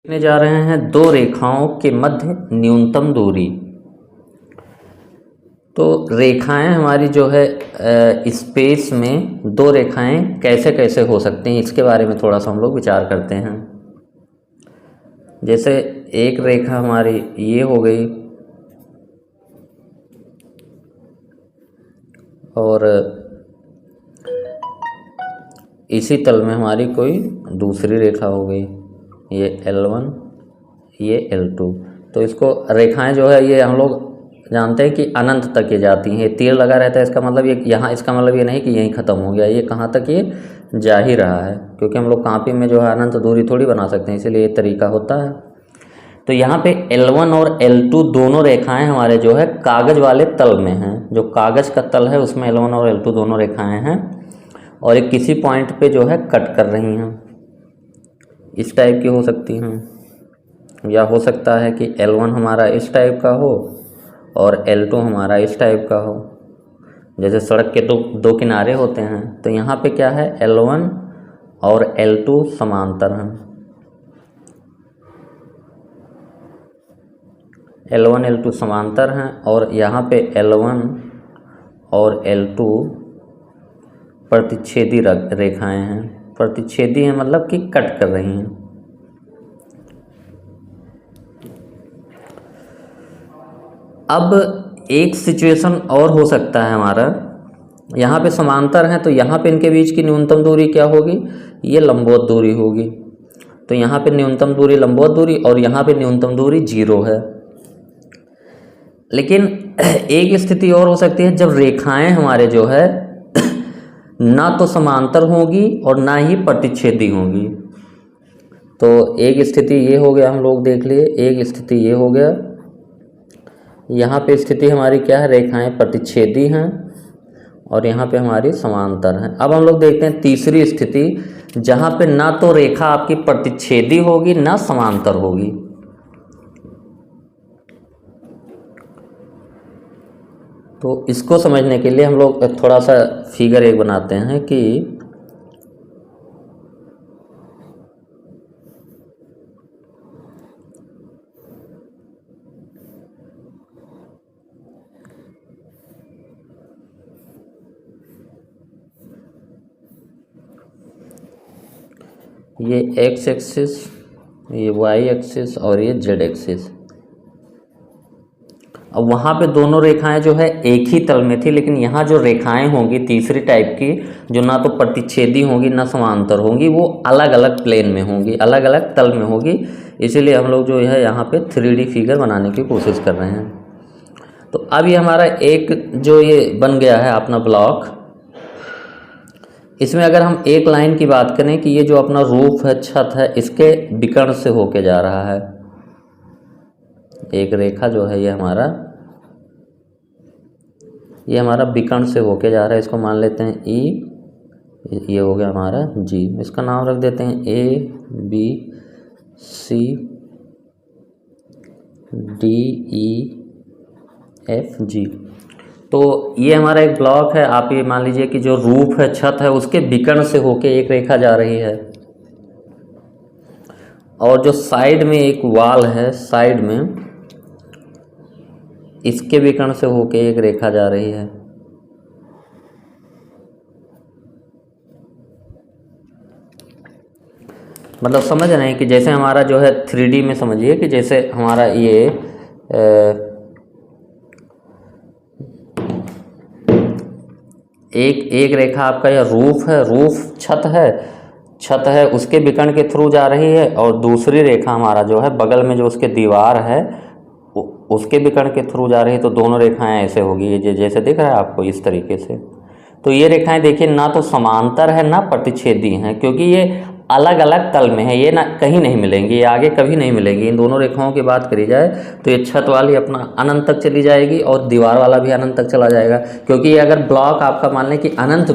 देखने जा रहे हैं दो रेखाओं के मध्य न्यूनतम दूरी। तो रेखाएं हमारी जो है स्पेस में दो रेखाएं कैसे कैसे हो सकती हैं, इसके बारे में थोड़ा सा हम लोग विचार करते हैं। जैसे एक रेखा हमारी ये हो गई और इसी तल में हमारी कोई दूसरी रेखा हो गई, ये L1 ये L2। तो इसको रेखाएं जो है ये हम लोग जानते हैं कि अनंत तक ये जाती हैं। ये तीर लगा रहता है, इसका मतलब ये यहाँ, इसका मतलब ये नहीं कि यहीं ख़त्म हो गया, ये कहाँ तक ये जा ही रहा है, क्योंकि हम लोग कापी में जो है अनंत दूरी थोड़ी बना सकते हैं, इसीलिए ये तरीका होता है। तो यहाँ पे L1 और L2 दोनों रेखाएं हमारे जो है कागज़ वाले तल में हैं। जो कागज़ का तल है उसमें L1 और L2 दोनों रेखाएं हैं और एक किसी पॉइंट पे जो है कट कर रही हैं। इस टाइप की हो सकती हैं, या हो सकता है कि L1 हमारा इस टाइप का हो और L2 हमारा इस टाइप का हो। जैसे सड़क के दो किनारे होते हैं, तो यहाँ पे क्या है, L1 और L2 समांतर हैं। L1 L2 समांतर हैं और यहाँ पे L1 और L2 प्रतिच्छेदी रेखाएं हैं। प्रतिच्छेदी हैं मतलब कि कट कर रही हैं। अब एक सिचुएशन और हो सकता है हमारा, यहाँ पे समांतर हैं तो यहाँ पे इनके बीच की न्यूनतम दूरी क्या होगी, ये लंबवत दूरी होगी। तो यहाँ पे न्यूनतम दूरी लंबवत दूरी और यहाँ पे न्यूनतम दूरी 0 है। लेकिन एक स्थिति और हो सकती है जब रेखाएं हमारे जो है ना तो समांतर होगी और ना ही प्रतिच्छेदी होंगी। तो एक स्थिति ये हो गया, हम लोग देख लिए, एक स्थिति ये हो गया। यहाँ पे स्थिति हमारी क्या है, रेखाएं प्रतिच्छेदी हैं और यहाँ पे हमारी समांतर हैं। अब हम लोग देखते हैं तीसरी स्थिति, जहाँ पे ना तो रेखा आपकी प्रतिच्छेदी होगी ना समांतर होगी। तो इसको समझने के लिए हम लोग थोड़ा सा फिगर एक बनाते हैं कि ये x एक्सिस, ये y एक्सिस और ये z एक्सिस। अब वहाँ पे दोनों रेखाएं जो है एक ही तल में थी, लेकिन यहाँ जो रेखाएं होंगी तीसरी टाइप की, जो ना तो प्रतिच्छेदी होंगी ना समांतर होंगी, वो अलग अलग प्लेन में होंगी, अलग अलग तल में होगी। इसीलिए हम लोग जो है यहाँ पे 3D फिगर बनाने की कोशिश कर रहे हैं। तो अब ये हमारा एक जो ये बन गया है अपना ब्लॉक, इसमें अगर हम एक लाइन की बात करें कि ये जो अपना रूफ है, छत है, इसके विकर्ण से होके जा रहा है। एक रेखा जो है ये हमारा विकर्ण से होके जा रहा है। इसको मान लेते हैं E, ये हो गया हमारा G। इसका नाम रख देते हैं A B C D E F G। तो ये हमारा एक ब्लॉक है। आप ये मान लीजिए कि जो रूफ है, छत है, उसके विकर्ण से होके एक रेखा जा रही है और जो साइड में एक वॉल है, साइड में इसके विकर्ण से होके एक रेखा जा रही है। मतलब समझ रहे हैं कि जैसे हमारा जो है 3D में समझिए कि जैसे हमारा ये एक रेखा आपका यह रूफ है, रूफ छत है, उसके विकर्ण के थ्रू जा रही है और दूसरी रेखा हमारा जो है बगल में जो उसके दीवार है उसके विकर्ण के थ्रू जा रही है। तो दोनों रेखाएं ऐसे होगी, ये जैसे दिख रहा है आपको इस तरीके से। तो ये रेखाएं देखिए ना तो समांतर है ना प्रतिच्छेदी हैं, क्योंकि ये अलग अलग तल में है, ये ना कहीं नहीं मिलेंगी, ये आगे कभी नहीं मिलेंगी। इन दोनों रेखाओं की बात करी जाए तो ये छत वाली अपना अनंत तक चली जाएगी और दीवार वाला भी अनंत तक चला जाएगा, क्योंकि ये अगर ब्लॉक आपका मान लें कि अनंत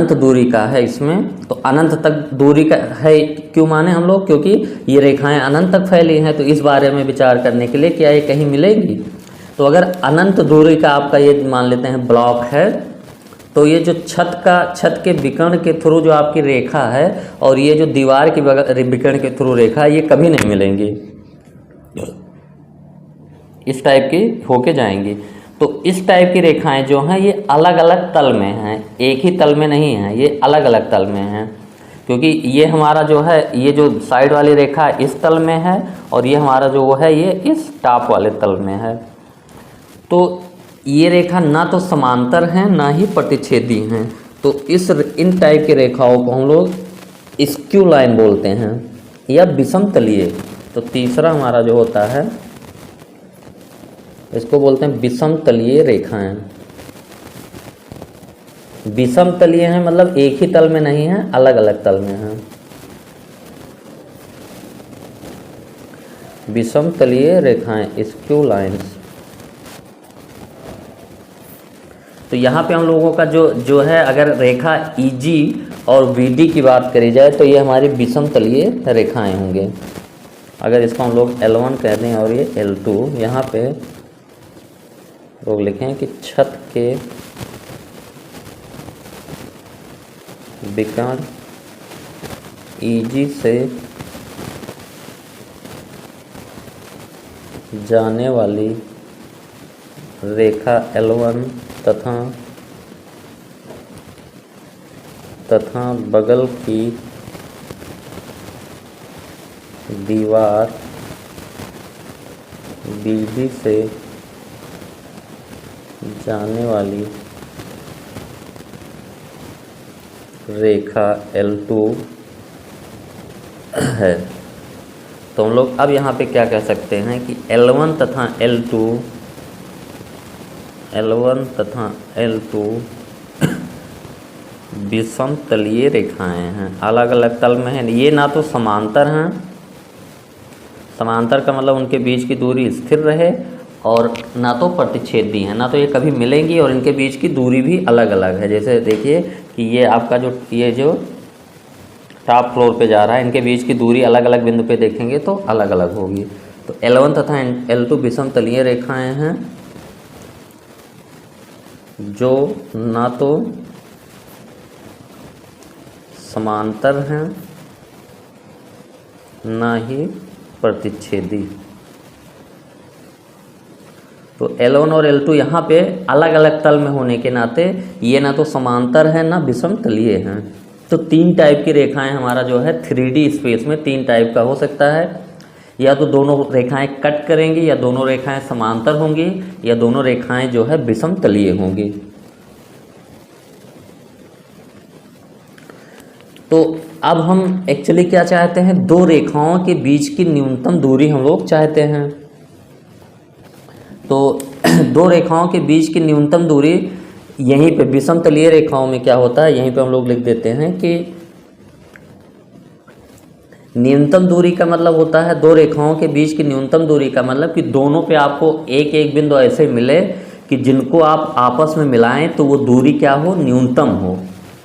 दूरी का है इसमें, तो अनंत तक दूरी का है। क्यों माने हम लोग, क्योंकि ये रेखाएं अनंत तक फैली हैं। तो इस बारे में विचार करने के लिए क्या ये कहीं मिलेंगी। तो अगर अनंत दूरी का आपका ये मान लेते हैं ब्लॉक है, तो ये जो छत के विकर्ण के थ्रू जो आपकी रेखा है और ये जो दीवार की विकर्ण के थ्रू रेखा है, ये कभी नहीं मिलेंगी, इस टाइप की होके जाएंगी। तो इस टाइप की रेखाएं जो हैं ये अलग अलग तल में हैं, एक ही तल में नहीं हैं, ये अलग अलग तल में हैं। क्योंकि ये हमारा जो है, ये जो साइड वाली रेखा इस तल में है और ये हमारा जो वो है ये इस टॉप वाले तल में है। तो ये रेखा ना तो समांतर हैं ना ही प्रतिच्छेदी हैं। तो इन टाइप की रेखाओं को हम लोग स्क्यू लाइन बोलते हैं या विषम तलीय। तो तीसरा हमारा जो होता है इसको बोलते हैं विषम तलीय रेखाएं। विषम तलीय हैं मतलब एक ही तल में नहीं है, अलग अलग तल में हैं। विषम तलीय रेखाएं स्क्यू लाइंस। तो यहाँ पे हम लोगों का जो है, अगर रेखा EG और VD की बात करी जाए तो ये हमारी विषम तलीय रेखाएं होंगे। अगर इसको हम लोग L1 कह दें और ये L2, यहाँ पे लोग लिखें कि छत के विकर्ण EG से जाने वाली रेखा L1 तथा बगल की दीवार BD से जाने वाली रेखा L2 है। तो हम लोग अब यहाँ पे क्या कह सकते हैं कि L1 तथा L2 विषम तलीय रेखाएं हैं, अलग अलग तल में हैं। ये ना तो समांतर हैं, समांतर का मतलब उनके बीच की दूरी स्थिर रहे, और ना तो प्रतिच्छेदी हैं, ना तो ये कभी मिलेंगी और इनके बीच की दूरी भी अलग अलग है। जैसे देखिए कि ये आपका जो टॉप फ्लोर पे जा रहा है, इनके बीच की दूरी अलग अलग बिंदु पे देखेंगे तो अलग अलग होगी। तो L1 तथा L2 विषम तलीय रेखाएं हैं जो ना तो समांतर हैं ना ही प्रतिच्छेदी। तो L1 और L2 यहाँ पे अलग अलग तल में होने के नाते ये ना तो समांतर है ना विषम तलीय हैं। तो तीन टाइप की रेखाएं हमारा जो है 3D स्पेस में तीन टाइप का हो सकता है। या तो दोनों रेखाएं कट करेंगी, या दोनों रेखाएं समांतर होंगी, या दोनों रेखाएं जो है विषम तलीय होंगी। तो अब हम एक्चुअली क्या चाहते हैं, दो रेखाओं के बीच की न्यूनतम दूरी हम लोग चाहते हैं। तो दो रेखाओं के बीच की न्यूनतम दूरी यहीं पे विषम तलीय रेखाओं में क्या होता है, यहीं पे हम लोग लिख देते हैं कि न्यूनतम दूरी का मतलब होता है, दो रेखाओं के बीच की न्यूनतम दूरी का मतलब कि दोनों पे आपको एक एक बिंदु ऐसे मिले कि जिनको आप आपस में मिलाएं तो वो दूरी क्या हो, न्यूनतम हो।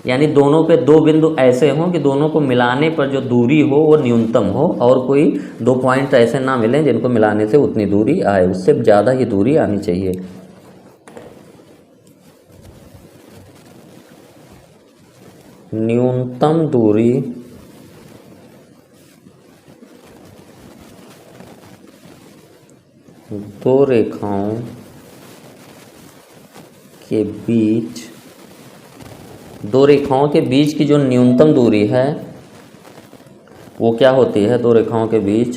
यानी दोनों पे दो बिंदु ऐसे हों कि दोनों को मिलाने पर जो दूरी हो वो न्यूनतम हो, और कोई दो पॉइंट ऐसे ना मिलें जिनको मिलाने से उतनी दूरी आए, उससे ज़्यादा ही दूरी आनी चाहिए। न्यूनतम दूरी दो रेखाओं के बीच, दो रेखाओं के बीच की जो न्यूनतम दूरी है वो क्या होती है, दो रेखाओं के बीच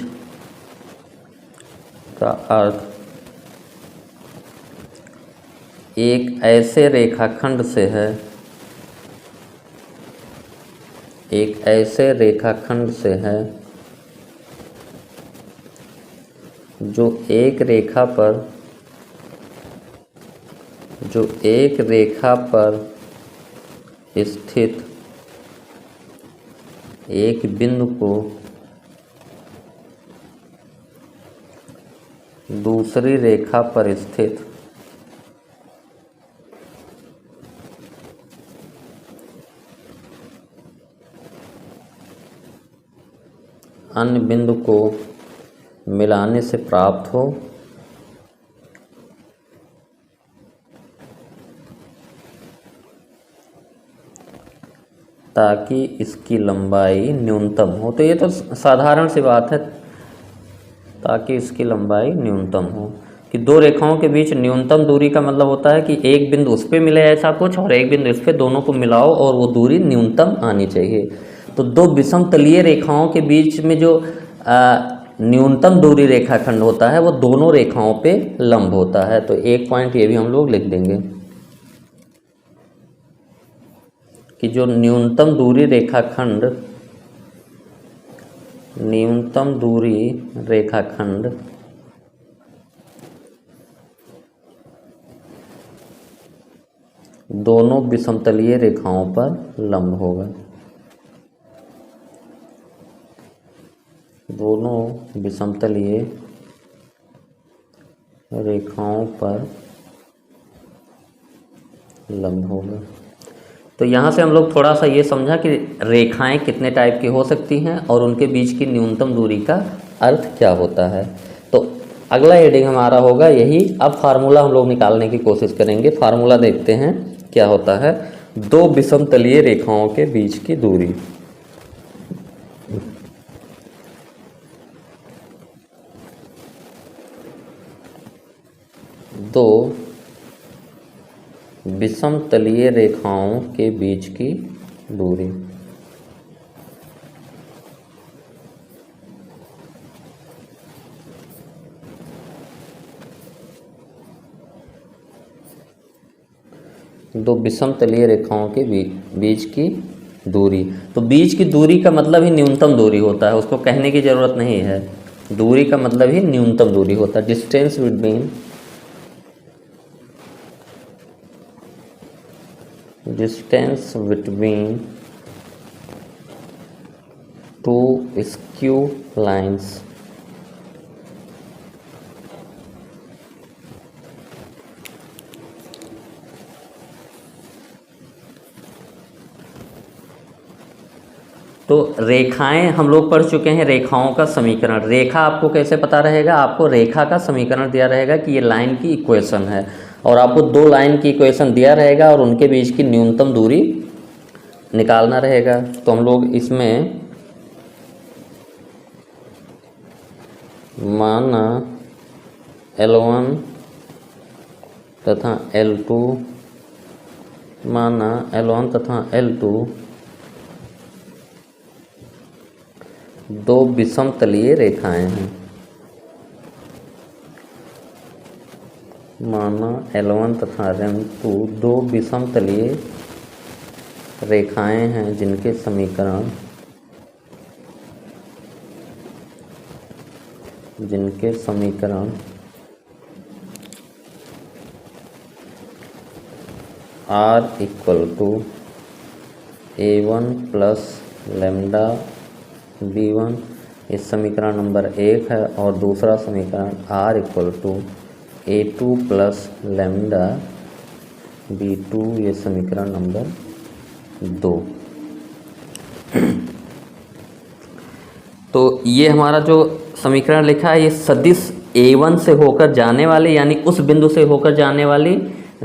का अर्थ एक ऐसे रेखाखंड से है, एक ऐसे रेखाखंड से है जो एक रेखा पर स्थित एक बिंदु को दूसरी रेखा पर स्थित अन्य बिंदु को मिलाने से प्राप्त हो, ताकि इसकी लंबाई न्यूनतम हो। तो ये तो साधारण सी बात है, ताकि इसकी लंबाई न्यूनतम हो, कि दो रेखाओं के बीच न्यूनतम दूरी का मतलब होता है कि एक बिंदु उस पर मिले ऐसा कुछ और एक बिंदु इस पर, दोनों को मिलाओ और वो दूरी न्यूनतम आनी चाहिए। तो दो विषम तलीय रेखाओं के बीच में जो न्यूनतम दूरी रेखाखंड होता है वो दोनों रेखाओं पे लंब होता है। तो एक पॉइंट ये भी हम लोग लिख देंगे कि जो न्यूनतम दूरी रेखाखंड, न्यूनतम दूरी रेखाखंड दोनों विषमतलीय रेखाओं पर लंब होगा, दोनों विषमतलीय रेखाओं पर लंब होगा। तो यहाँ से हम लोग थोड़ा सा ये समझा कि रेखाएं कितने टाइप की हो सकती हैं और उनके बीच की न्यूनतम दूरी का अर्थ क्या होता है। तो अगला हेडिंग हमारा होगा यही। अब फार्मूला हम लोग निकालने की कोशिश करेंगे। फार्मूला देखते हैं क्या होता है। दो विषमतलीय रेखाओं के बीच की दूरी, दो विषमतलीय रेखाओं के बीच की दूरी, दो विषमतलीय रेखाओं के बीच की दूरी। तो बीच की दूरी का मतलब ही न्यूनतम दूरी होता है, उसको कहने की ज़रूरत नहीं है। दूरी का मतलब ही न्यूनतम दूरी होता है। Distance between, distance between two skew lines, तो रेखाएं हम लोग पढ़ चुके हैं। रेखाओं का समीकरण, रेखा आपको कैसे पता रहेगा, आपको रेखा का समीकरण दिया रहेगा कि ये लाइन की इक्वेशन है और आपको दो लाइन की इक्वेशन दिया रहेगा और उनके बीच की न्यूनतम दूरी निकालना रहेगा। तो हम लोग इसमें माना L1 तथा L2, माना L1 तथा L2 दो विषमतलीय रेखाएं हैं। माना L1 तथा L2 दो विषमतलीय रेखाएं हैं जिनके समीकरण, जिनके समीकरण R equal to A1 plus lambda B1, इस समीकरण नंबर 1 है, और दूसरा समीकरण R equal to A2 plus lambda B2, ये समीकरण नंबर 2। तो ये हमारा जो समीकरण लिखा है ये सदिश A1 से होकर जाने वाली, यानी उस बिंदु से होकर जाने वाली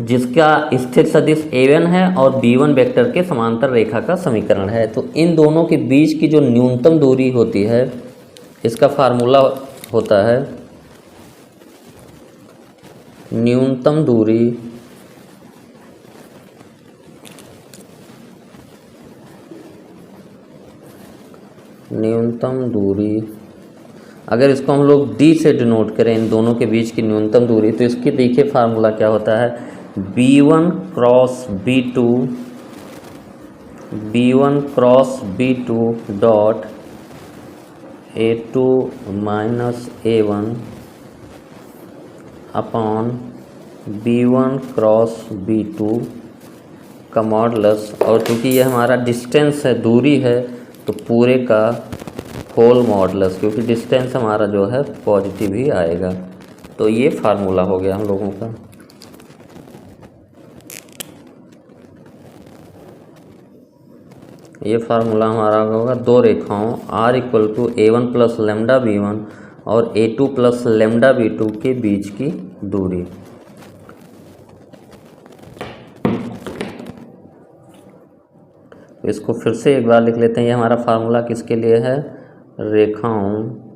जिसका स्थिर सदिश A1 है और B1 वेक्टर के समांतर रेखा का समीकरण है। तो इन दोनों के बीच की जो न्यूनतम दूरी होती है इसका फार्मूला होता है न्यूनतम दूरी अगर इसको हम लोग D से डिनोट करें, इन दोनों के बीच की न्यूनतम दूरी, तो इसकी देखिए फार्मूला क्या होता है। B1 cross B2 dot A2 minus A1 upon B1 cross B2 का मॉडुलस, और चूँकि ये हमारा डिस्टेंस है, दूरी है, तो पूरे का होल मॉडुलस, क्योंकि डिस्टेंस हमारा जो है पॉजिटिव ही आएगा। तो ये फार्मूला हो गया हम लोगों का। ये फार्मूला हमारा होगा दो रेखाओं R equal to A1 plus lambda B1 और A2 प्लस लैम्डा B2 के बीच की दूरी। तो इसको फिर से एक बार लिख लेते हैं। ये हमारा फार्मूला किसके लिए है? रेखाओं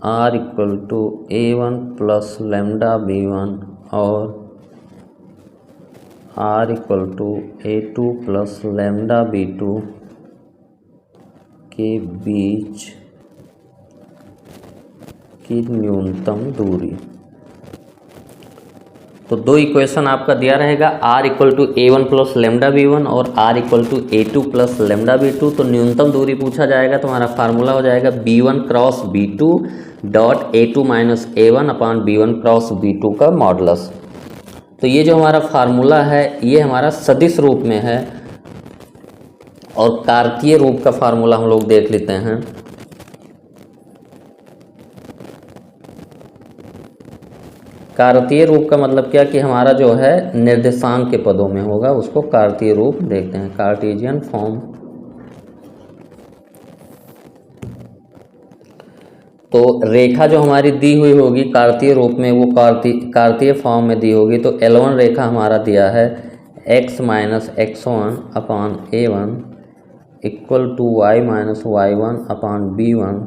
R equal to A1 plus lambda B1 और R equal to A2 plus lambda B2 के बीच की न्यूनतम दूरी। तो दो इक्वेशन आपका दिया रहेगा, R equal to A1 plus lambda B1 और R equal to A2 plus lambda B2। तो न्यूनतम दूरी पूछा जाएगा तो हमारा फार्मूला हो जाएगा B1 cross B2 dot A2 minus A1 अपान B1 क्रॉस B2 का मॉडुलस। तो ये जो हमारा फार्मूला है ये हमारा सदिश रूप में है और कार्तीय रूप का फार्मूला हम लोग देख लेते हैं। कार्तीय रूप का मतलब क्या कि हमारा जो है निर्देशांक के पदों में होगा, उसको कार्तीय रूप देखते हैं, कार्टेशियन फॉर्म। तो रेखा जो हमारी दी हुई होगी कार्तीय रूप में वो कार्तीय फॉर्म में दी होगी। तो L1 रेखा हमारा दिया है x minus x1 upon A1 equal to y minus y1 upon B1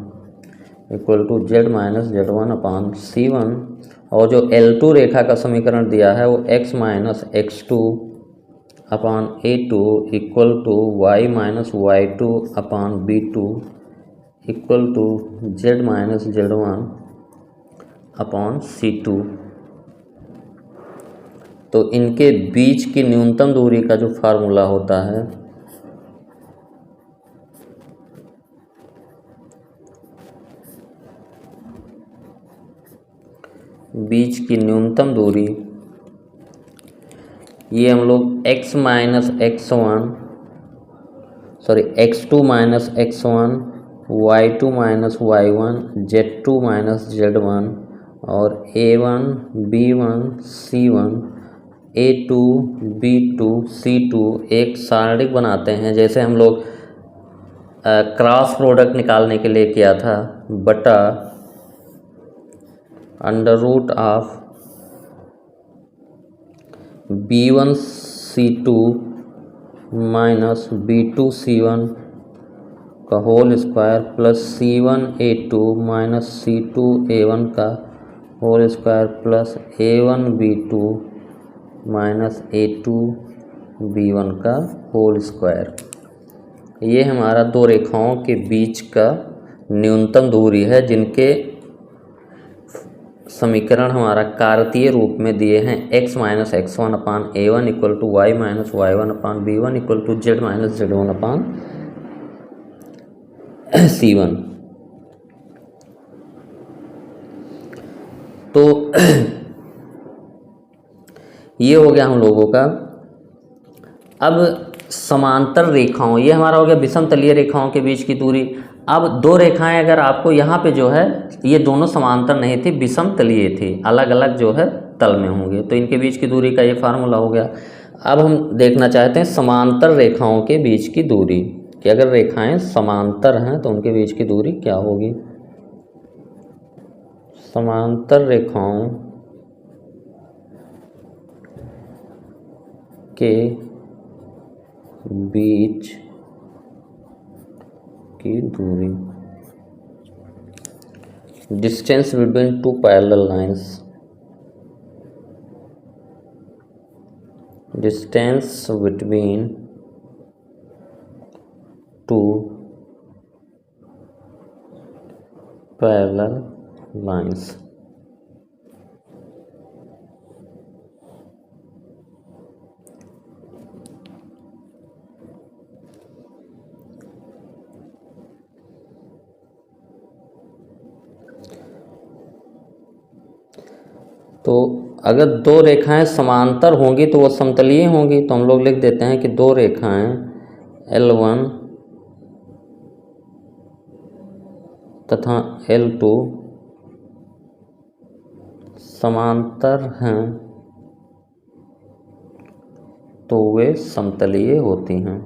equal to z minus z1 upon C1। और जो L2 रेखा का समीकरण दिया है वो x minus x2 upon A2 equal to y minus y2 upon B2 equal to z minus z1 upon C2। तो इनके बीच की न्यूनतम दूरी का जो फार्मूला होता है बीच की न्यूनतम दूरी, ये हम लोग x minus x1 sorry x2 minus x1 y2 minus y1 z2 minus z1 और a1 b1 c1 a2 b2 c2 एक सारणिक बनाते हैं, जैसे हम लोग क्रॉस प्रोडक्ट निकालने के लिए किया था, बटा under root of b1 c2 minus b2 c1 का whole square plus c1 a2 minus c2 a1 का whole square plus a1 b2 minus a2 b1 का होल स्क्वायर। ये हमारा दो रेखाओं के बीच का न्यूनतम दूरी है जिनके समीकरण हमारा कार्तीय रूप में दिए हैं x minus x1 upon A1 equal to y minus y1 upon B1 equal to z minus z1 upon C1। तो ये हो गया हम लोगों का। अब समांतर रेखाओं, ये हमारा हो गया विषम तलीय रेखाओं के बीच की दूरी। अब दो रेखाएं अगर आपको यहाँ पे जो है ये दोनों समांतर नहीं थी, विषम तलीय थी, अलग अलग जो है तल में होंगे, तो इनके बीच की दूरी का ये फार्मूला हो गया। अब हम देखना चाहते हैं समांतर रेखाओं के बीच की दूरी, कि अगर रेखाएं समांतर हैं तो उनके बीच की दूरी क्या होगी। समांतर रेखाओं के बीच की दूरी, distance between two parallel lines, distance between two parallel lines. तो अगर दो रेखाएं समांतर होंगी तो वो समतलीय होंगी, तो हम लोग लिख देते हैं कि दो रेखाएं L1 तथा L2 समांतर हैं तो वे समतलीय होती हैं।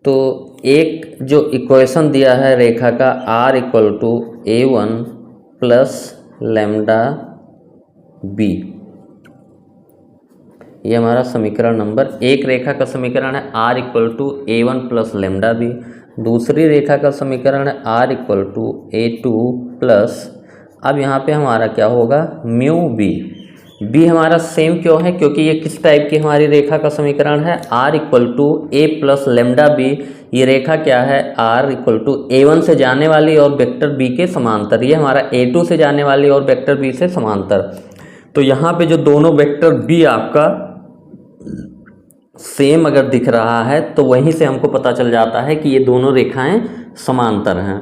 तो एक जो इक्वेशन दिया है रेखा का R equal to A1 plus lambda B, ये हमारा समीकरण नंबर एक रेखा का समीकरण है r equal to a1 plus lambda B. दूसरी रेखा का समीकरण है r equal to a2 plus, अब यहाँ पे हमारा क्या होगा, म्यू बी। बी हमारा सेम क्यों है, क्योंकि ये किस टाइप की हमारी रेखा का समीकरण है, r equal to a plus lambda B. ये रेखा क्या है, r इक्वल टू a1 से जाने वाली और वेक्टर b के समांतर, ये हमारा a2 से जाने वाली और वेक्टर b से समांतर। तो यहाँ पे जो दोनों वेक्टर b आपका सेम अगर दिख रहा है तो वहीं से हमको पता चल जाता है कि ये दोनों रेखाएं समांतर हैं।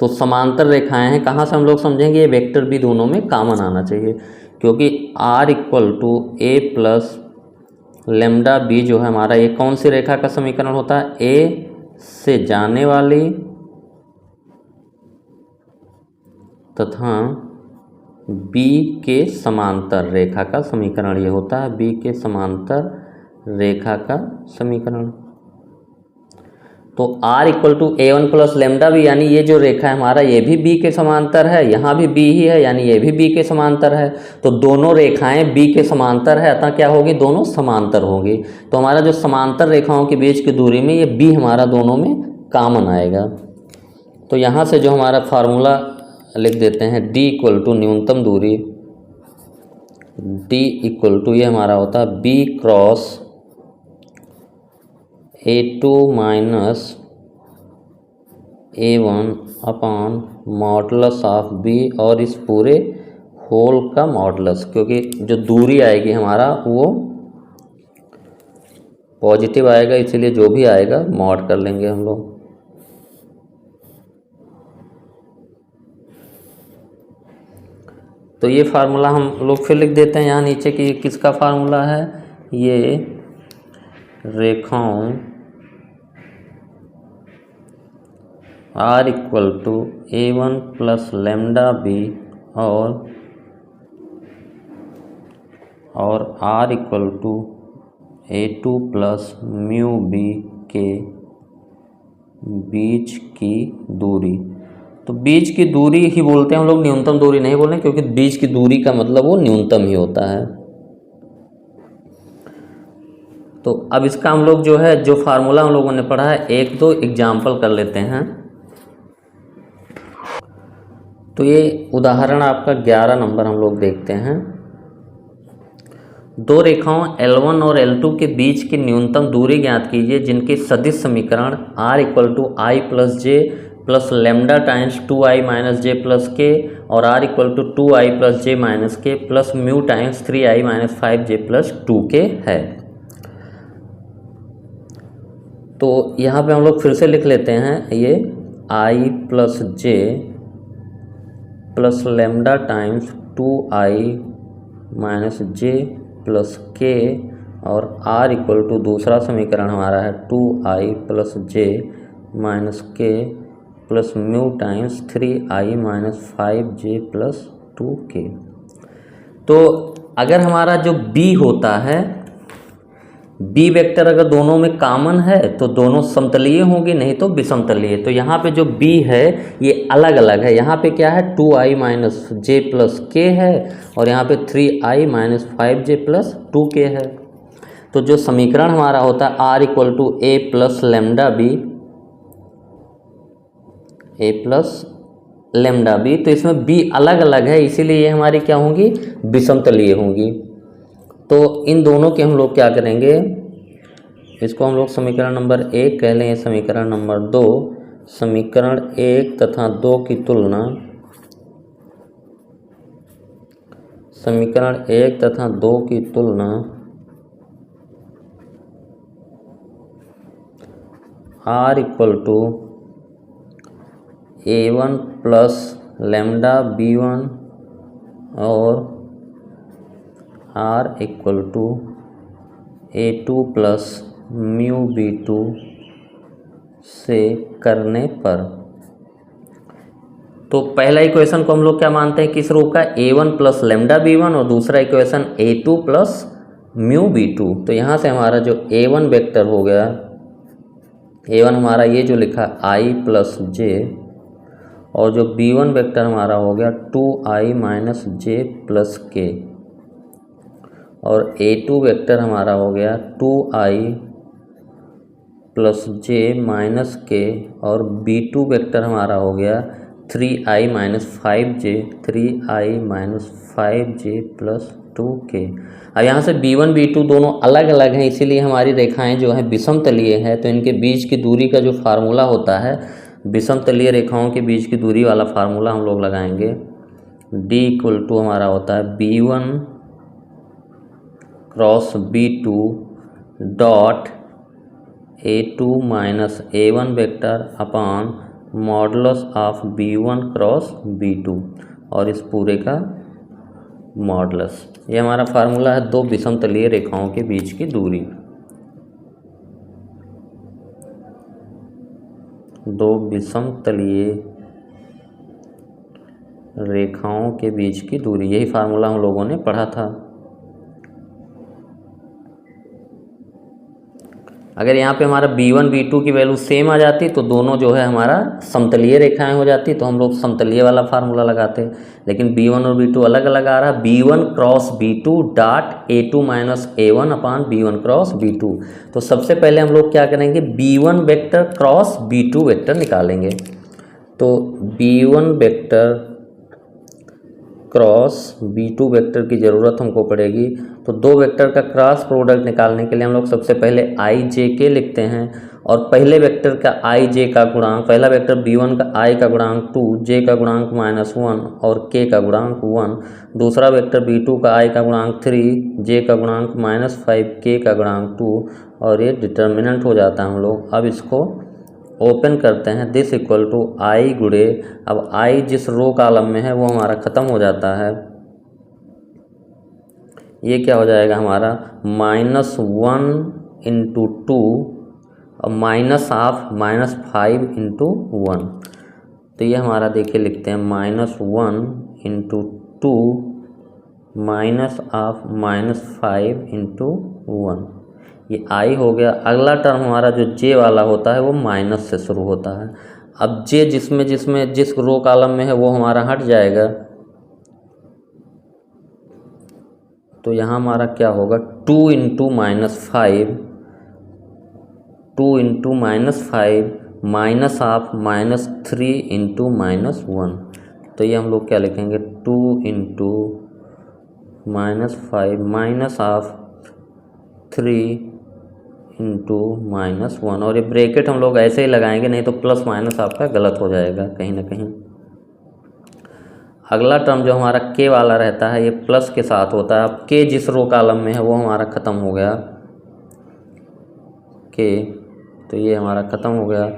तो समांतर रेखाएं हैं, कहाँ से हम लोग समझेंगे, ये वेक्टर भी दोनों में कॉमन आना चाहिए, क्योंकि r equal to a plus lambda B जो है हमारा, ये कौन सी रेखा का समीकरण होता है, a से जाने वाली तथा b के समांतर रेखा का समीकरण ये होता है, b के समांतर रेखा का समीकरण। तो r equal to a1 plus lambda B, यानी ये जो रेखा है हमारा, ये भी b के समांतर है, यहाँ भी b ही है, यानी ये भी b के समांतर है। तो दोनों रेखाएं b के समांतर है, अतः क्या होगी, दोनों समांतर होगी। तो हमारा जो समांतर रेखाओं के बीच की दूरी में ये b हमारा दोनों में कॉमन आएगा। तो यहाँ से जो हमारा फार्मूला लिख देते हैं, d इक्वल टू न्यूनतम दूरी, d इक्वल टू ये हमारा होता है b cross a2 minus a1 upon modulus of b, और इस पूरे होल का मॉडुलस, क्योंकि जो दूरी आएगी हमारा वो पॉजिटिव आएगा, इसीलिए जो भी आएगा मॉड कर लेंगे हम लोग। तो ये फार्मूला हम लोग फिर लिख देते हैं यहाँ नीचे कि किसका फार्मूला है, ये रेखाओं r equal to a1 plus lambda B और r equal to a2 plus mu B के बीच की दूरी। तो बीच की दूरी ही बोलते हैं हम लोग, न्यूनतम दूरी नहीं बोल रहे, क्योंकि बीच की दूरी का मतलब वो न्यूनतम ही होता है। तो अब इसका हम लोग जो है, जो फार्मूला हम लोगों ने पढ़ा है, एक दो एग्जाम्पल कर लेते हैं। तो ये उदाहरण आपका 11 नंबर हम लोग देखते हैं। दो रेखाओं L1 और L2 के बीच की न्यूनतम दूरी ज्ञात कीजिए जिनके सदिश समीकरण r equal to i plus j plus lambda times 2i minus j plus k और r equal to 2i plus j minus k plus mu times 3i minus 5j plus 2k है। तो यहाँ पे हम लोग फिर से लिख लेते हैं, ये i plus j plus lambda times 2i minus j plus k और r इक्वल टू दूसरा समीकरण हमारा है 2i plus j minus k plus mu times 3i minus 5j plus 2k। तो अगर हमारा जो b होता है, b वेक्टर अगर दोनों में कॉमन है तो दोनों समतलीय होंगे, नहीं तो विषमतलीय। तो यहाँ पे जो b है ये अलग अलग है, यहाँ पे क्या है 2i माइनस जे प्लस के है और यहाँ पे 3i minus 5j plus 2k है। तो जो समीकरण हमारा होता है r equal to a plus lambda B, a plus lambda B, तो इसमें b अलग अलग है, इसीलिए ये हमारी क्या होंगी, विषमतलीय होंगी। तो इन दोनों के हम लोग क्या करेंगे, इसको हम लोग समीकरण नंबर 1 कह लें, समीकरण नंबर 2, समीकरण 1 तथा 2 की तुलना, समीकरण 1 तथा 2 की तुलना r equal to a1 plus lambda b1 और r equal to a2 plus mu b2 से करने पर। तो पहला इक्वेशन को हम लोग क्या मानते हैं, किस रूप का, a1 प्लस लेमडा b1 और दूसरा equation a2 plus mu b2। तो यहाँ से हमारा जो a1 वेक्टर हो गया, a1 हमारा ये जो लिखा i प्लस जे और जो b1 वेक्टर हमारा हो गया 2i minus j plus k, और a2 वेक्टर हमारा हो गया 2i प्लस जे माइनस के, और b2 वेक्टर हमारा हो गया 3i minus 5j, 3i minus 5j plus 2k। अब यहाँ से b1 b2 दोनों अलग अलग हैं, इसीलिए हमारी रेखाएं जो हैं विषम तलीय हैं, तो इनके बीच की दूरी का जो फार्मूला होता है, विषम तलीय रेखाओं के बीच की दूरी वाला फार्मूला हम लोग लगाएंगे। d इक्वल टू हमारा होता है b1 cross b2 dot a2 minus a1 vector upon modulus of b1 cross b2, और इस पूरे का मॉडुलस। ये हमारा फार्मूला है दो विषम तलीय रेखाओं के बीच की दूरी, दो विषम तलीय रेखाओं के बीच की दूरी, यही फार्मूला हम लोगों ने पढ़ा था। अगर यहाँ पे हमारा b1 b2 की वैल्यू सेम आ जाती तो दोनों जो है हमारा समतलीय रेखाएं हो जाती, तो हम लोग समतलीय वाला फार्मूला लगाते, लेकिन b1 और b2 अलग अलग आ रहा। b1 cross b2 dot a2 minus a1 अपान b1 क्रॉस b2। तो सबसे पहले हम लोग क्या करेंगे, b1 vector cross b2 vector निकालेंगे। तो b1 vector cross b2 vector की ज़रूरत हमको पड़ेगी। तो दो वेक्टर का क्रॉस प्रोडक्ट निकालने के लिए हम लोग सबसे पहले i j k लिखते हैं, और पहले वेक्टर का i j का गुणांक, पहला वेक्टर b1 का i का गुणांक 2, j का गुणांक -1 और k का गुणांक 1, दूसरा वेक्टर b2 का i का गुणांक 3, j का गुणांक -5, k का गुणांक 2, और ये डिटर्मिनेंट हो जाता है हम लोग। अब इसको ओपन करते हैं, दिस इक्वल टू आई गुणे, अब आई जिस रो कॉलम में है वो हमारा ख़त्म हो जाता है, ये क्या हो जाएगा हमारा -1 इंटू 2 और माइनस ऑफ -5 इंटू 1। तो ये हमारा देखिए लिखते हैं -1 इंटू 2 माइनस ऑफ -5 इंटू 1, ये आई हो गया। अगला टर्म हमारा जो जे वाला होता है वो माइनस से शुरू होता है। अब जे जिसमें जिसमें जिस रो कॉलम में है वो हमारा हट जाएगा, तो यहाँ हमारा क्या होगा 2 into -5, 2 into -5 minus of -3 into -1। तो ये हम लोग क्या लिखेंगे 2 इंटू -5 माइनस ऑफ 3 इंटू -1, और ये ब्रैकेट हम लोग ऐसे ही लगाएंगे, नहीं तो प्लस माइनस आपका गलत हो जाएगा कहीं ना कहीं। अगला टर्म जो हमारा के वाला रहता है ये प्लस के साथ होता है। अब के जिस रो कॉलम में है वो हमारा ख़त्म हो गया के, तो ये हमारा ख़त्म हो गया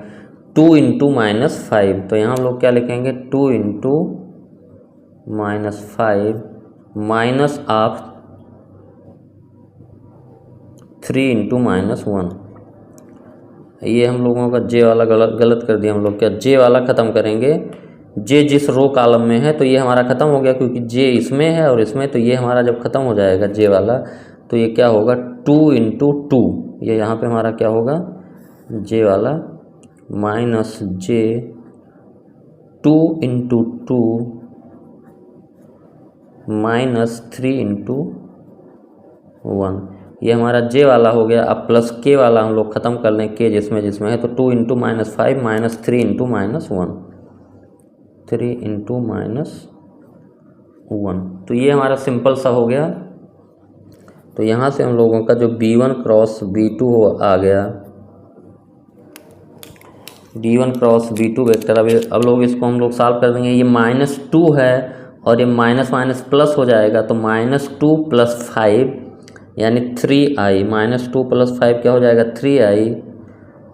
2 इंटू -5। तो यहाँ हम लोग क्या लिखेंगे 2 इंटू -5 माइनस ऑफ 3 इंटू -1। ये हम लोगों का जे वाला गलत कर दिया हम लोग, क्या जे वाला ख़त्म करेंगे, जे जिस रो कॉलम में है, तो ये हमारा ख़त्म हो गया क्योंकि जे इसमें है और इसमें, तो ये हमारा जब ख़त्म हो जाएगा जे वाला, तो ये क्या होगा 2 इंटू 2, ये यहाँ पे हमारा क्या होगा जे वाला माइनस जे 2 इंटू 2 माइनस 3 इंटू 1, ये हमारा जे वाला हो गया। अब प्लस के वाला हम लोग ख़त्म कर लें, के जिसमें जिसमें है, तो 2 इंटू -5 माइनस 3 इंटू -1, 3 इंटू -1। तो ये हमारा सिंपल सा हो गया। तो यहाँ से हम लोगों का जो b1 क्रॉस b2 आ गया, b1 क्रॉस b2 वेक्टर, अब लोग इसको हम लोग सॉल्व कर देंगे। ये -2 है और ये माइनस माइनस प्लस हो जाएगा, तो -2 + 5 यानी 3i, -2 + 5 क्या हो जाएगा 3i,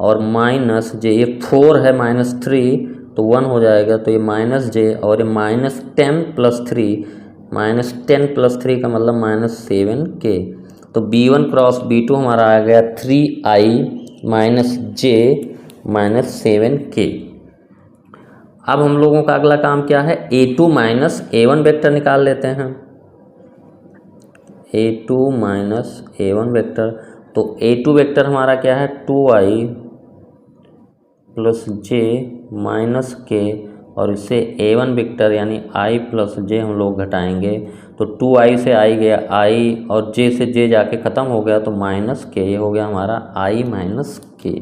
और माइनस जे, ये 4 है -3 तो 1 हो जाएगा, तो ये -j, और ये -10 + 3, -10 + 3 का मतलब -7k। तो b1 क्रॉस b2 हमारा आ गया 3i - j -7k। अब हम लोगों का अगला काम क्या है, a2 - a1 वेक्टर निकाल लेते हैं। a2 - a1 वेक्टर, तो a2 वेक्टर हमारा क्या है 2i + j - k, और इससे a1 वेक्टर यानी i प्लस जे हम लोग घटाएंगे तो 2i से i गया i और j से j जाके ख़त्म हो गया तो माइनस के, ये हो गया हमारा i माइनस के,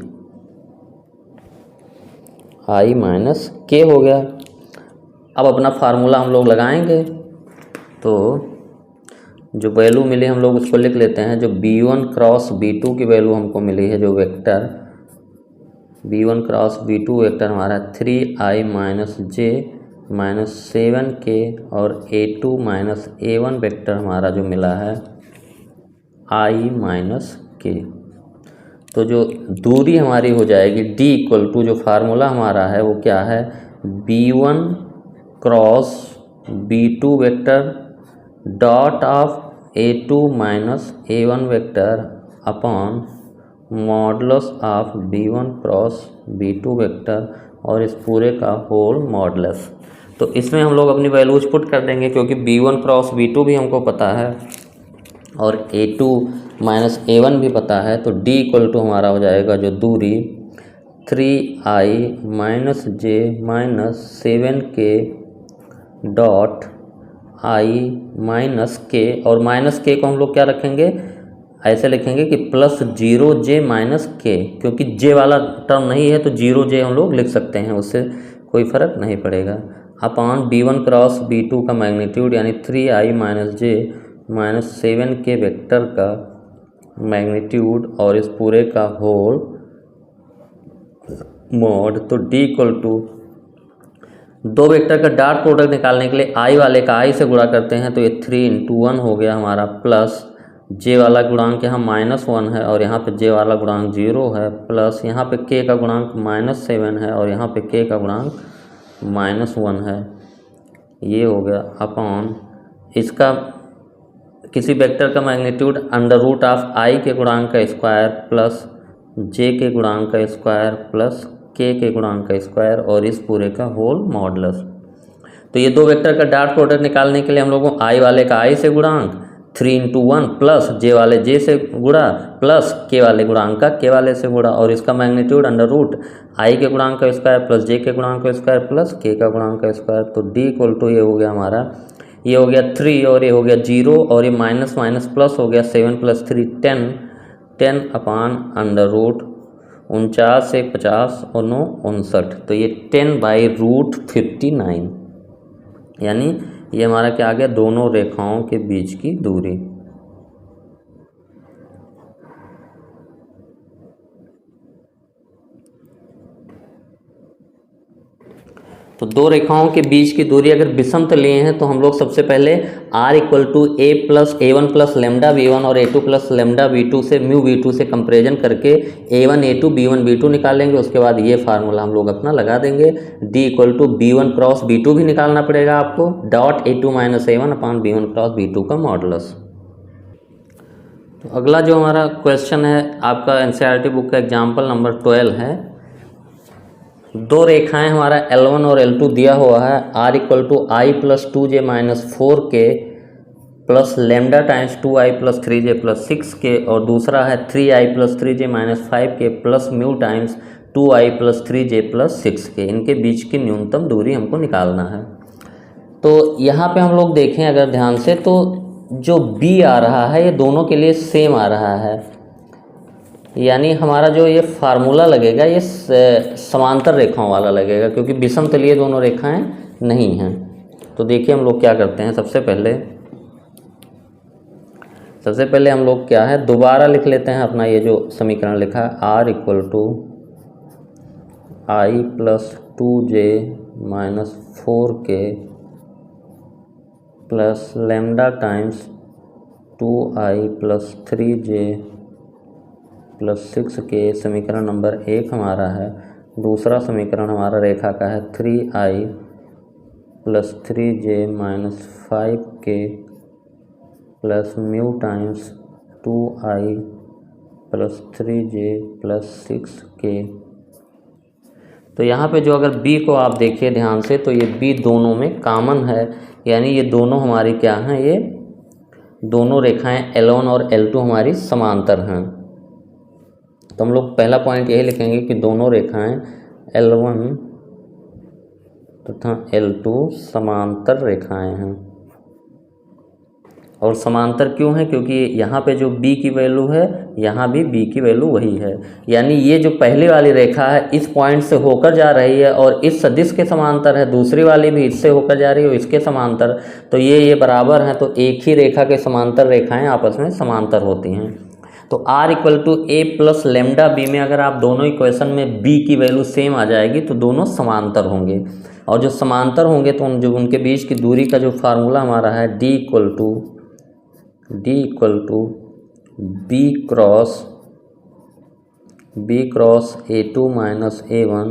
i माइनस के हो गया। अब अपना फार्मूला हम लोग लगाएंगे तो जो वैल्यू मिली हम लोग उसको लिख लेते हैं। जो b1 क्रॉस b2 की वैल्यू हमको मिली है, जो vector b1 cross b2 vector हमारा 3i माइनस जे माइनस 7k और a2 माइनस a1 वेक्टर हमारा जो मिला है i माइनस के। तो जो दूरी हमारी हो जाएगी d इक्वल टू, जो फार्मूला हमारा है वो क्या है, b1 cross b2 vector dot of a2 minus a1 vector upon modulus of b1 cross b2 vector और इस पूरे का होल मॉडुलस। तो इसमें हम लोग अपनी वैल्यूज पुट कर देंगे क्योंकि b1 क्रॉस b2 भी हमको पता है और a2 माइनस a1 भी पता है। तो d इक्वल टू हमारा हो जाएगा जो दूरी 3i minus J minus 7k dot i minus के, और माइनस के को हम लोग क्या रखेंगे, ऐसे लिखेंगे कि प्लस 0j माइनस के, क्योंकि j वाला टर्म नहीं है तो 0j हम लोग लिख सकते हैं, उससे कोई फ़र्क नहीं पड़ेगा। अपॉन b1 क्रॉस b2 का मैग्नीट्यूड यानी 3i माइनस जे माइनस 7k वेक्टर का मैग्नीट्यूड और इस पूरे का होल मॉड। तो d इक्वल टू, दो वेक्टर का डॉट प्रोडक्ट निकालने के लिए i वाले का i से गुणा करते हैं तो ये 3 × 1 हो गया हमारा, प्लस j वाला गुणांक यहाँ -1 है और यहाँ पे j वाला गुणांक 0 है, प्लस यहाँ पे k का गुणांक -7 है और यहाँ पे k का गुणांक -1 है, ये हो गया अपॉन इसका किसी वेक्टर का magnitude under root of i के गुणांक का स्क्वायर प्लस j के गुणांक का स्क्वायर प्लस k के गुणांक का स्क्वायर और इस पूरे का होल मॉडुलस। तो ये दो वेक्टर का डॉट प्रोडक्ट निकालने के लिए हम लोगों को i वाले का i से गुणांक 3 × 1 प्लस j वाले j से गुणा प्लस k वाले गुणांक का k वाले से गुणा और इसका मैग्नीट्यूड अंडर रूट i के गुणांक का स्क्वायर प्लस j के गुणांक का स्क्वायर प्लस k का गुणांक का स्क्वायर। तो d इक्वल टू ये हो गया हमारा, ये हो गया 3 और ये हो गया 0 और ये माइनस माइनस प्लस हो गया 7 + 3 10 अपॉन अंडर रूट 49 से 50 और 9 59। तो ये 10/√59 यानी ये हमारा क्या आ गया, दोनों रेखाओं के बीच की दूरी। तो दो रेखाओं के बीच की दूरी अगर विषम लिए हैं तो हम लोग सबसे पहले r equal to a plus a1 plus lambda v1 और a2 प्लस लेमडा v2 से म्यू v2 से कंपेरिजन करके a1 a2 b1 b2 निकालेंगे। उसके बाद ये फार्मूला हम लोग अपना लगा देंगे, d equal to b1 cross b2 भी निकालना पड़ेगा आपको, dot a2 minus a1 upon b1 cross b2 का मॉडुलस। तो अगला जो हमारा क्वेश्चन है आपका NCERT बुक का एग्जाम्पल नंबर 12 है। दो रेखाएं हमारा L1 और L2 दिया हुआ है, r equal to i plus 2j minus 4k plus lambda times 2i plus 3j plus 6k और दूसरा है 3i plus 3j minus 5k plus mu times 2i plus 3j plus 6k। इनके बीच की न्यूनतम दूरी हमको निकालना है। तो यहाँ पे हम लोग देखें अगर ध्यान से तो जो b आ रहा है ये दोनों के लिए सेम आ रहा है, यानी हमारा जो ये फार्मूला लगेगा ये समांतर रेखाओं वाला लगेगा क्योंकि विषम तलीय दोनों रेखाएं नहीं हैं। तो देखिए हम लोग क्या करते हैं, सबसे पहले हम लोग क्या है दोबारा लिख लेते हैं अपना ये जो समीकरण लिखा है, r equal to i plus 2j minus 4k plus lambda times 2i plus 3j plus 6k समीकरण नंबर 1 हमारा है। दूसरा समीकरण हमारा रेखा का है 3i plus 3j minus 5k plus mu times 2i plus 3j plus 6k। तो यहाँ पे जो अगर b को आप देखिए ध्यान से तो ये b दोनों में कॉमन है, यानी ये दोनों हमारी क्या हैं, ये दोनों रेखाएं L1 और L2 हमारी समांतर हैं। तो हम लोग पहला पॉइंट यही लिखेंगे कि दोनों रेखाएं L1 तथा L2 समांतर रेखाएं हैं। और समांतर क्यों है? क्योंकि यहाँ पे जो B की वैल्यू है, यहाँ भी B की वैल्यू वही है। यानी ये जो पहली वाली रेखा है इस पॉइंट से होकर जा रही है और इस सदिश के समांतर है, दूसरी वाली भी इससे होकर जा रही है और इसके समांतर, तो ये बराबर हैं। तो एक ही रेखा के समांतर रेखाएं आपस में समांतर होती हैं। तो R equal to A plus lambda B में अगर आप दोनों इक्वेशन में B की वैल्यू सेम आ जाएगी तो दोनों समांतर होंगे। और जो समांतर होंगे तो जो उनके बीच की दूरी का जो फार्मूला हमारा है D equal to B cross A2 minus A1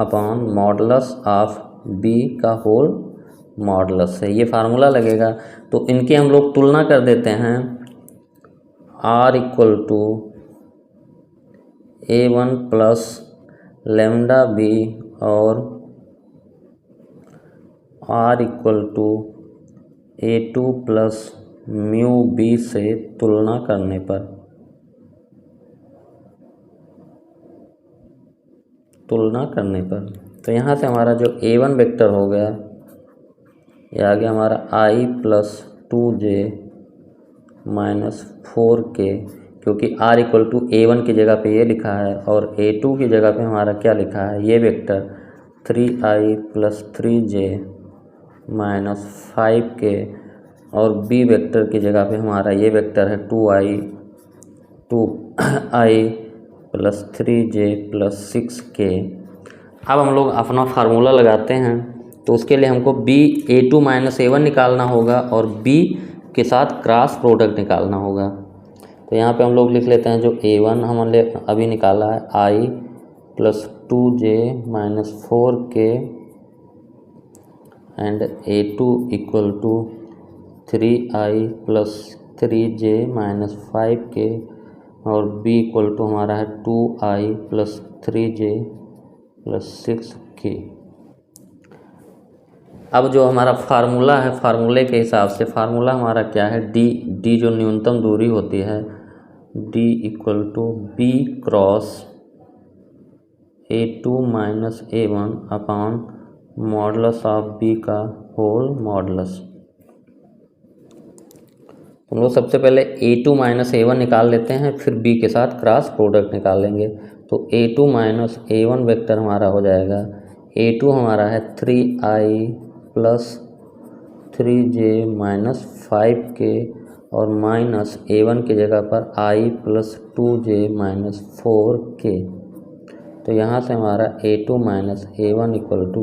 upon modulus of B का होल मॉडलस है, ये फार्मूला लगेगा। तो इनकी हम लोग तुलना कर देते हैं। R equal to A1 plus lambda B और R equal to A2 plus mu B से तुलना करने पर तो यहाँ से हमारा जो A1 वेक्टर हो गया, ये आ गया हमारा I plus 2J minus 4K, क्योंकि R इक्वल टू A1 की जगह पे ये लिखा है और A2 की जगह पे हमारा क्या लिखा है, ये vector 3I plus 3J minus 5K, और B वेक्टर की जगह पे हमारा ये वेक्टर है 2I plus 3J plus 6K। अब हम लोग अपना फार्मूला लगाते हैं। तो उसके लिए हमको A2 माइनस A1 निकालना होगा और B के साथ क्रॉस प्रोडक्ट निकालना होगा। तो यहाँ पे हम लोग लिख लेते हैं जो A1 हमने अभी निकाला है I plus 2J minus 4K and A2 equal to 3I plus 3J minus 5K और B इक्वल टू हमारा है 2I plus 3J plus 6K। अब जो हमारा फार्मूला है, फार्मूले के हिसाब से फार्मूला हमारा क्या है, D जो न्यूनतम दूरी होती है, D equal to B cross A2 minus A1 upon modulus of B का होल मॉडलस। हम लोग सबसे पहले A2 माइनस A1 निकाल लेते हैं, फिर B के साथ क्रॉस प्रोडक्ट निकालेंगे। तो A2 माइनस A1 वेक्टर हमारा हो जाएगा, A2 हमारा है 3I plus 3J minus 5K और माइनस A1 की जगह पर I plus 2J minus 4K। तो यहाँ से हमारा A2 minus A1 equal to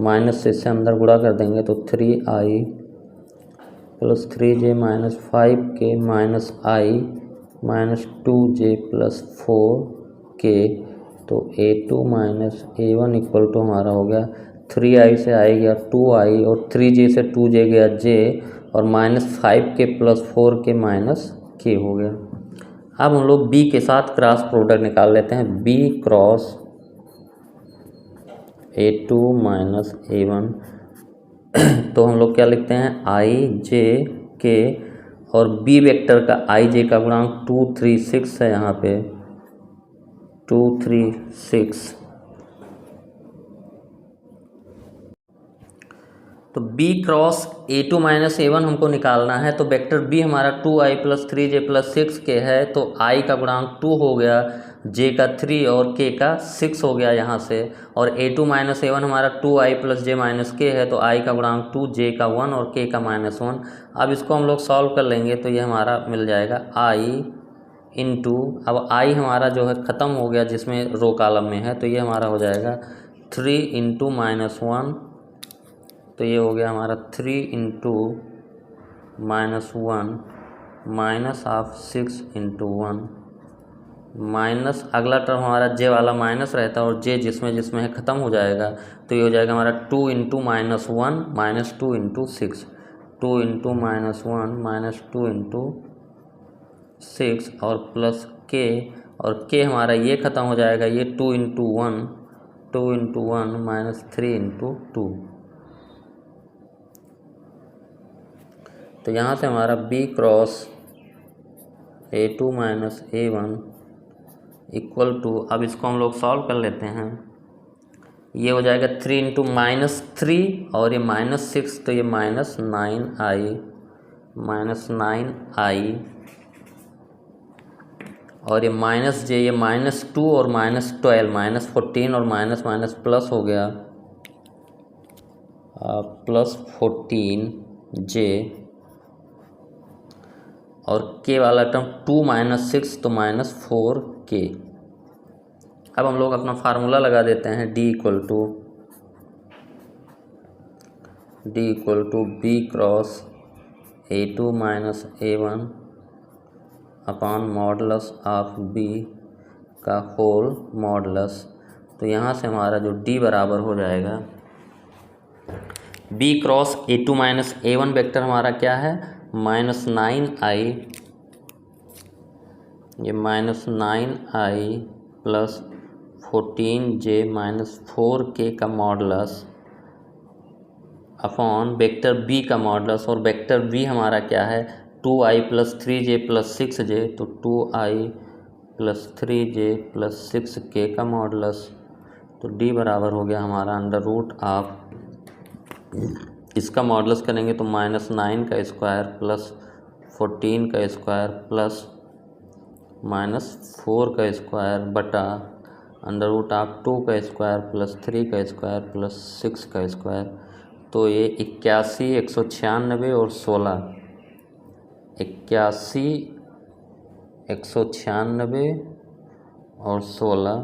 minus से इससे अंदर गुणा कर देंगे तो 3I plus 3J minus 5K minus I minus 2J plus 4K। तो A2 minus A1 equal to हमारा हो गया 3I से I गया 2I और 3J से 2J गया J और minus 5K plus 4K minus K हो गया। अब हम लोग B के साथ क्रॉस प्रोडक्ट निकाल लेते हैं। B cross A2 minus A1 तो हम लोग क्या लिखते हैं, I J K और B वेक्टर का I J का गुणांक 2 3 6 है, यहाँ पे 2 3 6। तो B cross A2 minus A1 हमको निकालना है। तो वेक्टर B हमारा 2I plus 3J plus 6K है, तो I का गुणांक 2 हो गया, J का 3 और K का 6 हो गया यहाँ से। और A2 माइनस A1 हमारा 2I plus J minus K है, तो I का गुणांक 2, J का 1 और K का -1। अब इसको हम लोग सॉल्व कर लेंगे तो ये हमारा मिल जाएगा I इंटू, अब I हमारा जो है ख़त्म हो गया जिसमें रो कॉलम में है, तो ये हमारा हो जाएगा 3 इंटू -1, तो ये हो गया हमारा 3 into -1 minus of 6 into 1 minus, अगला टर्म हमारा J वाला माइनस रहता है और J जिसमें है ख़त्म हो जाएगा, तो ये हो जाएगा हमारा 2 into -1 minus 2 into 6, 2 into -1 minus 2 into 6 और प्लस K, और K हमारा ये ख़त्म हो जाएगा, ये 2 इंटू 1 माइनस 3 इंटू 2। तो यहाँ से हमारा B cross A2 minus A1 equal to, अब इसको हम लोग सॉल्व कर लेते हैं। ये हो जाएगा 3 इंटू -3 और ये -6 तो ये -9i और ये -j ये -2 और -12 -14 और माइनस माइनस प्लस हो गया +14j और k वाला टर्म 2 - 6 तो -4k। अब हम लोग अपना फार्मूला लगा देते हैं, d equal to b cross a2 - a1 upon modulus of b का होल मॉडुलस। तो यहाँ से हमारा जो d बराबर हो जाएगा, b cross a2 - a1 vector हमारा क्या है, -9i, ये -9i प्लस 14j -4k का मॉडुलस अपॉन वेक्टर b का मॉडुलस, और वेक्टर b हमारा क्या है 2i + 3j + 6j, तो 2i + 3j + 6k का मॉडुलस। तो d बराबर हो गया हमारा √, इसका मॉडुलस करेंगे तो -9 का स्क्वायर प्लस 14 का स्क्वायर प्लस -4 का स्क्वायर बटा √2 का स्क्वायर प्लस 3 का स्क्वायर प्लस 6 का स्क्वायर। तो ये 81, 196 और 16, 81, 196 और 16,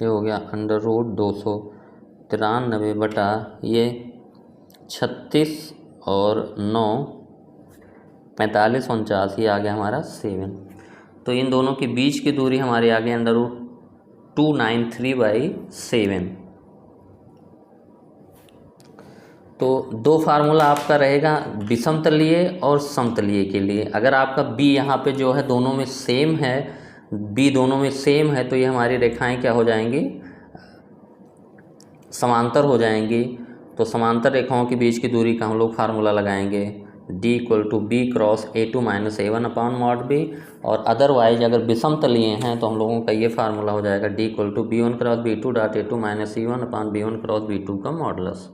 ये हो गया √293 बटा ये 36 और 9 45 49, ये आ गया हमारा 7। तो इन दोनों के बीच की दूरी हमारी आ गई √293/7। तो दो फार्मूला आपका रहेगा विषमतलीय और समतलीय के लिए। अगर आपका b यहाँ पे जो है दोनों में सेम है, b दोनों में सेम है, तो ये हमारी रेखाएं क्या हो जाएंगी, समांतर हो जाएंगी। तो समांतर रेखाओं के बीच की दूरी का हम लोग फार्मूला लगाएंगे, d equal to b cross a2 - a1 upon mod b। और अदरवाइज अगर विषमतलीय हैं तो हम लोगों का ये फार्मूला हो जाएगा, d equal to b1 cross b2 dot a2 - c1 upon b1 cross b2 का मॉडुलस।